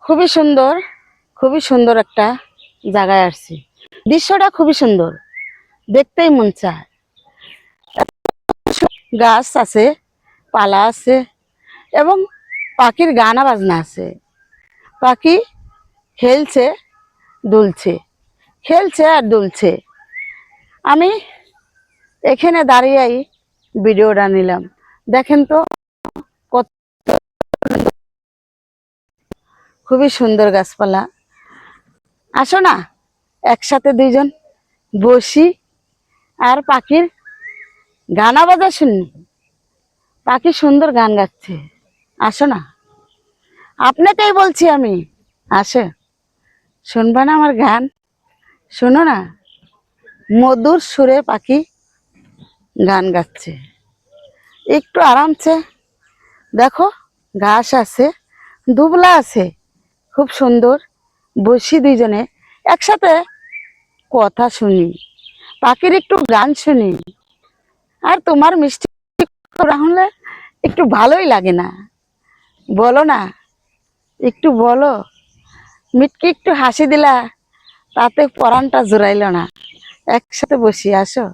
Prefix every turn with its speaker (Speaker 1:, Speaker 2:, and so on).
Speaker 1: খুবই সুন্দর, খুবই সুন্দর একটা জায়গায় আসছি। দৃশ্যটা খুবই সুন্দর, দেখতেই মন চায়। গাছ আছে, পালা আছে এবং পাখির গানা বাজনা আছে। পাখি খেলছে, দুলছে, খেলছে আর দুলছে। আমি এখানে দাঁড়িয়েই ভিডিওটা নিলাম। দেখেন তো কত খুবই সুন্দর গাছপালা। আসো না, একসাথে দুইজন বসি আর পাখির গানা বাজা শুনি। পাখি সুন্দর গান গাচ্ছে। আসো না, আপনাকেই বলছি আমি, আসে শুনবা না আমার গান? শোনো না, মধুর সুরে পাখি গান গাচ্ছে। একটু আরামসে দেখো, ঘাস আছে, দুবলা আছে, খুব সুন্দর। বসি দুইজনে একসাথে কথা শুনি, পাখির একটু গান শুনি। আর তোমার মিষ্টি কথা হলে একটু ভালোই লাগে না? বলো না, একটু বলো। মিটকে একটু হাসি দিলা, তাতে পরানটা জোড়াইল না। একসাথে বসি, আসো।